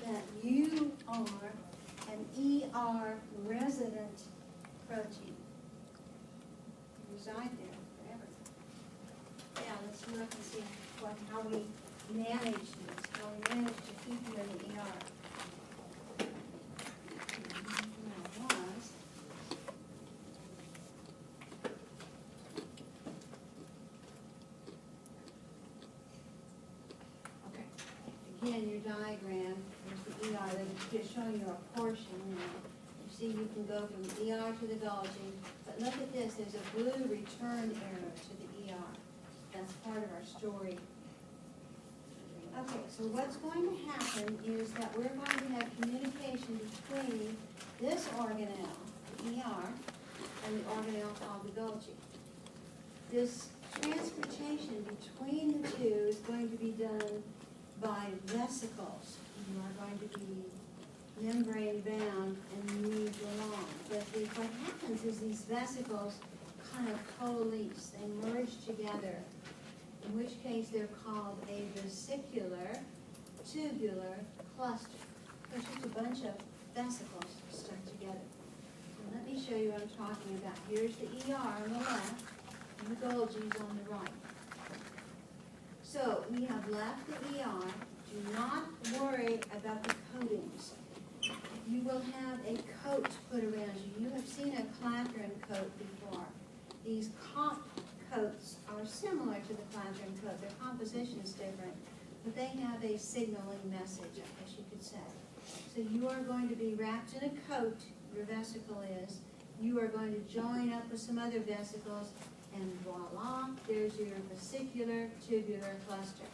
that you are an ER resident protein. You reside there forever. Yeah, let's look and see how we manage this, how we manage to keep you in the ER. Again, your diagram, there's the ER, that's just showing you a portion now. You see you can go from the ER to the Golgi, but look at this, there's a blue return arrow to the ER. That's part of our story. Okay, so what's going to happen is that we're going to have communication between this organelle, the ER, and the organelle called the Golgi. This transportation between the two is going to be done by vesicles. You are going to be membrane bound and moved along. But what happens is these vesicles kind of coalesce, they merge together, in which case they're called a vesicular tubular cluster. There's just a bunch of vesicles stuck together. And let me show you what I'm talking about. Here's the ER on the left, and the Golgi's on the right. So we have left the ER. Do not worry about the coatings. You will have a coat put around you. You have seen a clathrin coat before. These coats are similar to the clathrin coat. Their composition is different, but they have a signaling message, I guess you could say. So you are going to be wrapped in a coat, your vesicle is. You are going to join up with some other vesicles, and voila, there's your vesicular tubular cluster.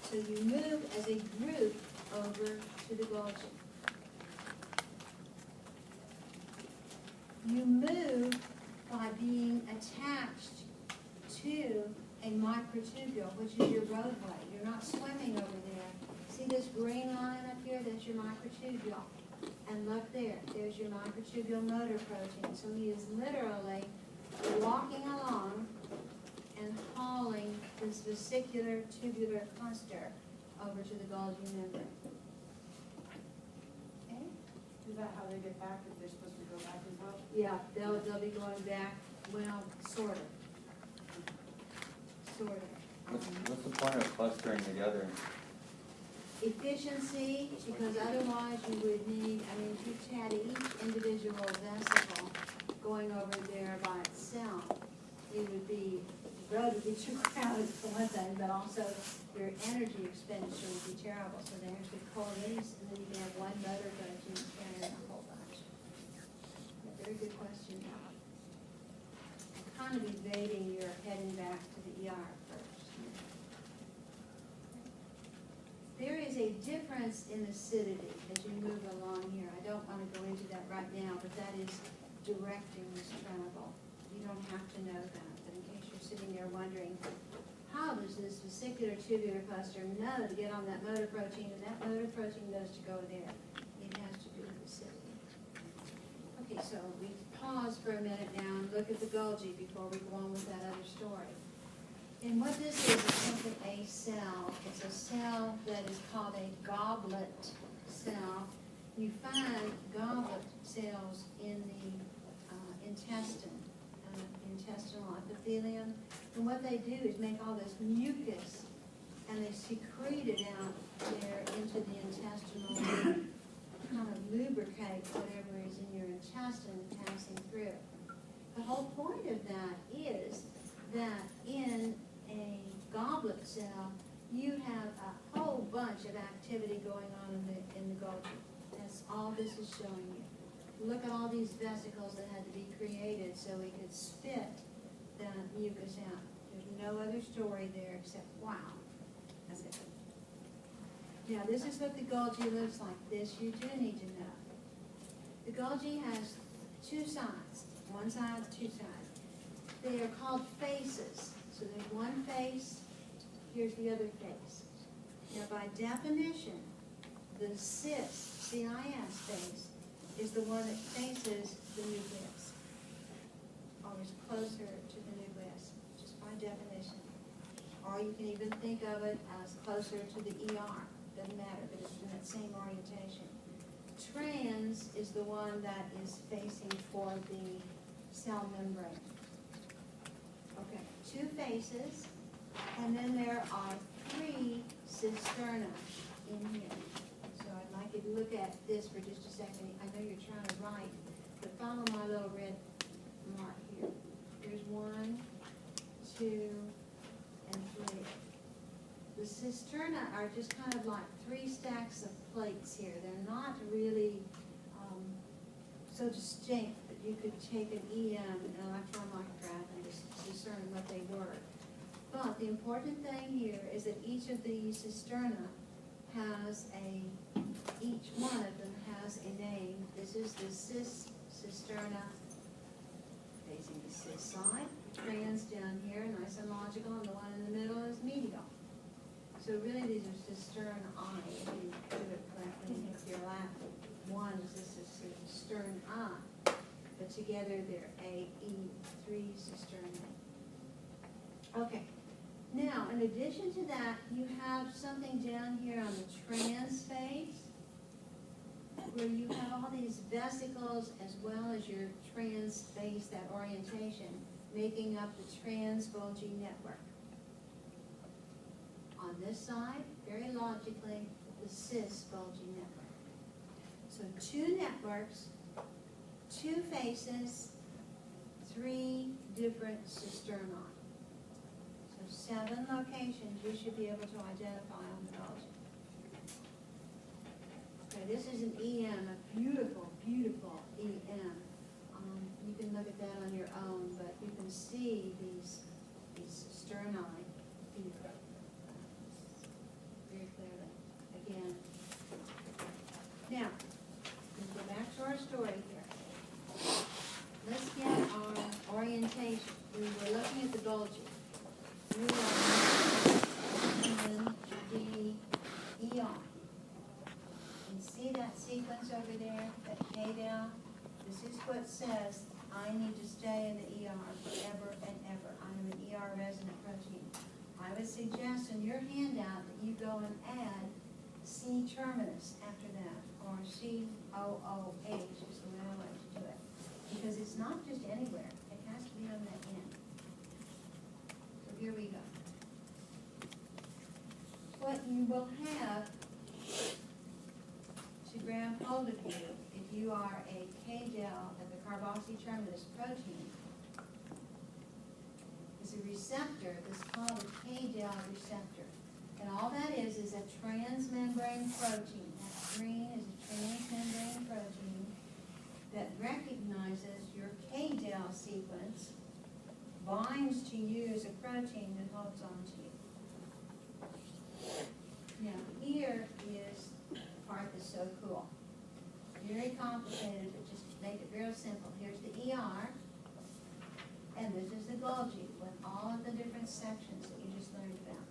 So you move as a group over to the Golgi. You move by being attached to a microtubule, which is your roadway. You're not swimming over there. See this green line up here? That's your microtubule. And look there, there's your microtubule motor protein. So he is literally walking along and hauling this vesicular tubular cluster over to the Golgi membrane. Okay? Is that how they get back, if they're supposed to go back as well? Yeah, they'll be going back, well, sort of. Sort of. What's the point of clustering together? Efficiency, because otherwise you would need, I mean, if you had each individual vesicle going over there by itself, it would be, the road would be too crowded for one thing, but also your energy expenditure would be terrible. So they actually coalesce, and then you can have one motor protein carrying a whole bunch. Very good question. I'm kind of evading your heading back to the ER first. There is a difference in acidity as you move along here. I don't want to go into that right now, but that is directing this travel. You don't have to know that, but in case you're sitting there wondering, how does this vesicular tubular cluster know to get on that motor protein, and that motor protein knows to go there? It has to do with acidity. Okay, so we pause for a minute now and look at the Golgi before we go on with that other story. And what this is simply a cell. It's a cell that is called a goblet cell. You find goblet cells in the intestine, intestinal epithelium. And what they do is make all this mucus, and they secrete it out there into the intestinal loop, kind of lubricate whatever is in your intestine passing through. The whole point of that is that in a goblet cell, you have a whole bunch of activity going on in the Golgi. That's all this is showing you. Look at all these vesicles that had to be created so we could spit that mucus out. There's no other story there except, wow, that's it. Now, this is what the Golgi looks like. This you do need to know. The Golgi has two sides. One side, two sides. They are called faces. So there's one face, here's the other face. Now, by definition, the CIS face, is the one that faces the nucleus, or is closer to the nucleus, just by definition. Or you can even think of it as closer to the ER. Doesn't matter, but it's in that same orientation. Trans is the one that is facing for the cell membrane. Okay, two faces, and then there are three cisterna in here. So I'd like you to look at this for just a second. I know you're trying to write, but follow my little red mark here. Here's 1, 2, and 3. The cisterna are just kind of like 3 stacks of plates here. They're not really so distinct that you could take an EM, an electron micrograph, and just discern what they were. But the important thing here is that each of the cisterna has each one of them has a name. This is the cis cisterna facing the cis side. Trans down here, nice and logical, and the one in the middle is medial. So really these are cisternae, if you do it correctly, if you're Latin. One is this cisternae, but together they're AE3 cisternae. Okay, now in addition to that, you have something down here on the trans phase, where you have all these vesicles as well as your trans phase, that orientation, making up the trans Golgi network. On this side, very logically, the cis Golgi network. So 2 networks, 2 faces, 3 different cisternae. So 7 locations you should be able to identify on the Golgi. Okay, this is an EM, a beautiful, beautiful EM. You can look at that on your own, but you can see these cisternae here very clearly. Again. Now, let's go back to our story here. Let's get our orientation. We were looking at the Golgi. We are in the ER. And see that sequence over there, that K-del? This is what says, I need to stay in the ER forever and ever. I am an ER resident protein. I would suggest in your handout that you go and add C terminus after that, or COOH is the way I like to do it. Because it's not just anywhere, it has to be on that end. So here we go. What you will have to grab hold of you, if you are a K-del of the carboxy terminus protein, is a receptor that's called a K-del receptor. And all that is a transmembrane protein. That green is a transmembrane protein that recognizes your K-del sequence, binds to you as a protein that holds on to you. Now, here is the part that's so cool. Very complicated, but just make it real simple. Here's the ER, and this is the Golgi with all of the different sections that you just learned about.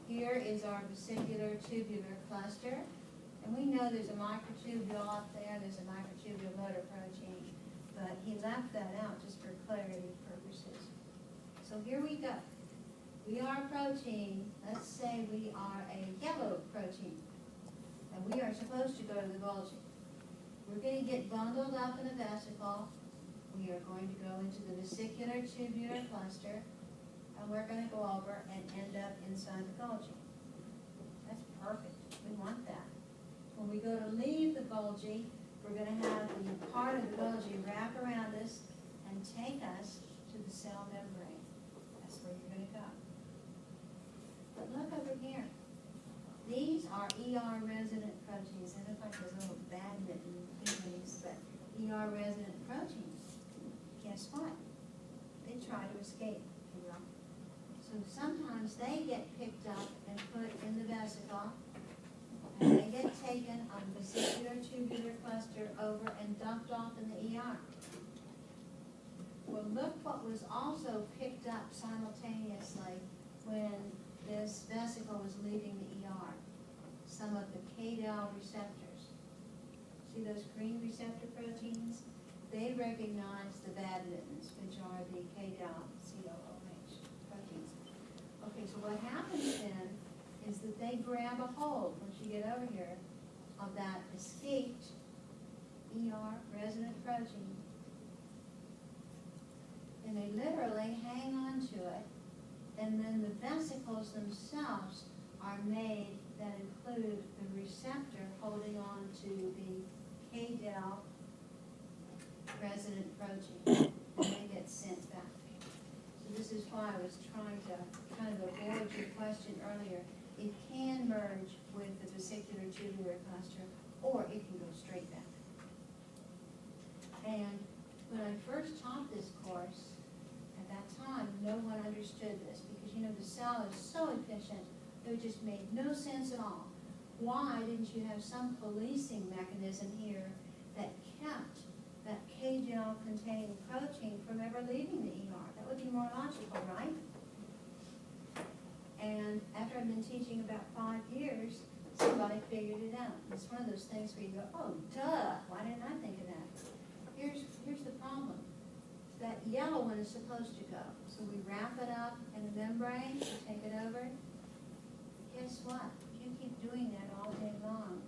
Here is our vesicular tubular cluster, and we know there's a microtubule up there, there's a microtubule motor protein, but he left that out just for clarity purposes. So here we go. We are a protein, let's say we are a yellow protein, and we are supposed to go to the Golgi. We're going to get bundled up in a vesicle. We are going to go into the vesicular tubular cluster, and we're going to go over and end up inside the Golgi. That's perfect. We want that. When we go to leave the Golgi, we're going to have the part of the Golgi wrap around us and take us to the cell membrane. That's where you're going to go. But look over here. These are ER resident proteins. They look like those little badminton thingies, but ER resident proteins. Guess what? They try to escape, if you will. So sometimes they get picked up and put in the vesicle, and they get taken on the vesicular tubular cluster over and dumped off in the ER. Well, look what was also picked up simultaneously when this vesicle was leaving the ER. Some of the K-del receptors. See those green receptor proteins? They recognize the badmintons, which are the K-del COOH proteins. Okay, so what happens then is that they grab a hold once you get over here of that escaped ER resident protein. And they literally hang on to it, and then the vesicles themselves are made that include the receptor holding on to the K-del resident protein, and they get sent back. So this is why I was trying to kind of avoid your question earlier. It can merge with the vesicular tubular cluster, or it can go straight back. And when I first taught this course, at that time, no one understood this, because you know the cell is so efficient, it just made no sense at all. Why didn't you have some policing mechanism here that kept that K-gel containing protein from ever leaving the ER? That would be more logical, right? And after I've been teaching about 5 years, somebody figured it out. It's one of those things where you go, oh, duh, why didn't I think of that? Here's the problem. That yellow one is supposed to go. So we wrap it up in the membrane, we take it over. Guess what? If you keep doing that all day long,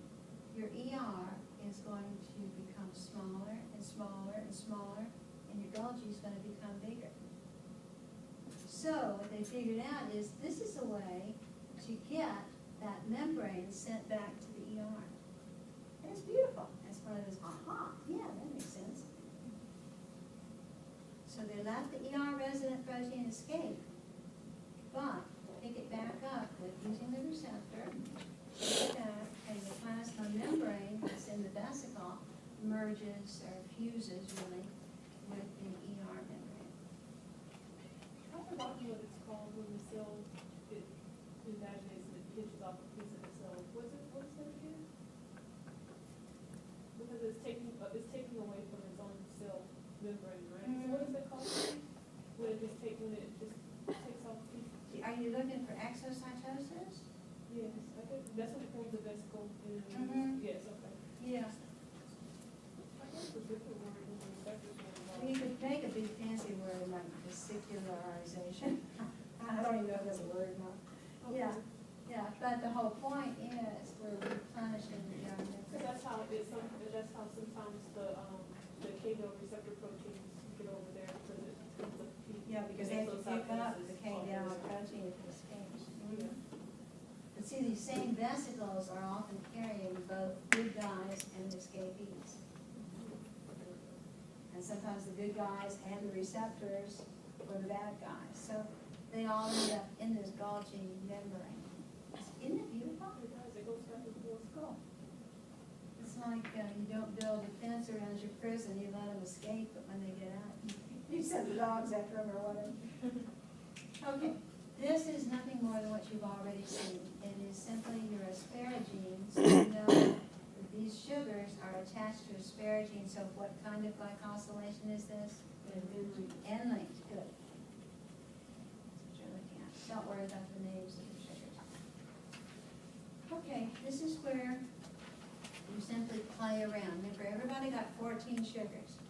your ER is going to become smaller and smaller and smaller, and your Golgi is going to become bigger. So what they figured out is this is a way to get that membrane sent back to the ER. And it's beautiful. That's one of those, aha, yeah, that makes sense. So they let the ER resident protein escape, but pick it back up with using the receptor, pick it back, and the plasma membrane that's in the vesicle merges or fuses really with the ER membrane. I forgot what it's called when the cell, it invaginates and it pinches off a piece of the cell. What's that again? Because it's taking away from its own cell membrane, right? So what is that called? When it just takes off a piece? Are you looking for exocytosis? Yes, I think that's when it forms the vesicle. Yes, okay. Yeah. I guess it's a different word than the receptors word. You could make a big fancy word like vesicularization. I don't even know if that's a word or not. Okay. Yeah, but the whole point is we're replenishing the ER membrane. Because that's how sometimes the K-del receptor proteins get over there because it becomes a piece. Yeah, because they have to pick up the K-del protein if it escapes. But see, these same vesicles are often carrying both good guys and escapees. And sometimes the good guys and the receptors for the bad guys. So they all end up in this Golgi membrane. Isn't it beautiful? It does, it goes back into the skull. It's like you don't build a fence around your prison, you let them escape, but when they get out, you send the dogs after them or whatever. Okay, this is nothing more than what you've already seen. It is simply your asparagine, so you know that these sugars are attached to asparagine, so what kind of glycosylation is this? N-linked, good. That's what you're looking at. Don't worry about the names of the sugars. Okay, this is where you simply play around. Remember, everybody got 14 sugars.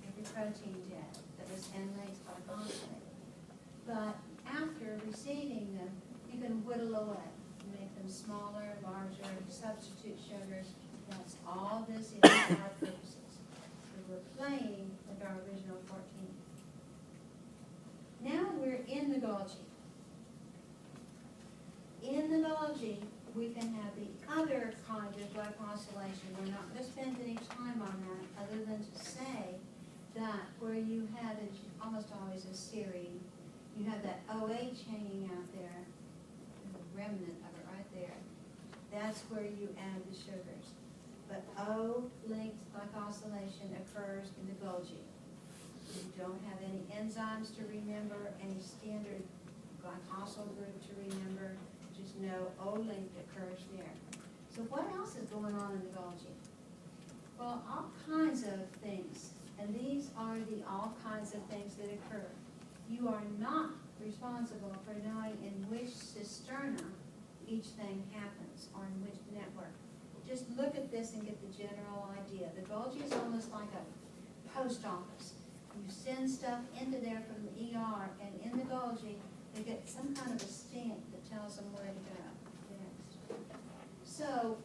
Every protein did that was N-linked glycosylated. But after receiving them, you can whittle away, make them smaller, larger, substitute sugars. That's all this is for our purposes. So we're playing with our original 14. Now we're in the Golgi. In the Golgi, we can have the other kind of glycosylation. We're not going to spend any time on that other than to say that where you had almost always a serine, you have that OH hanging out there, the remnant of it right there. That's where you add the sugars. But O-linked glycosylation occurs in the Golgi. You don't have any enzymes to remember, any standard glycosyl group to remember. Just know O-linked occurs there. So what else is going on in the Golgi? Well, all kinds of things. And these are the all kinds of things that occur. You are not responsible for knowing in which cisterna each thing happens or in which network. Just look at this and get the general idea. The Golgi is almost like a post office. You send stuff into there from the ER, and in the Golgi, they get some kind of a stamp that tells them where to go next. So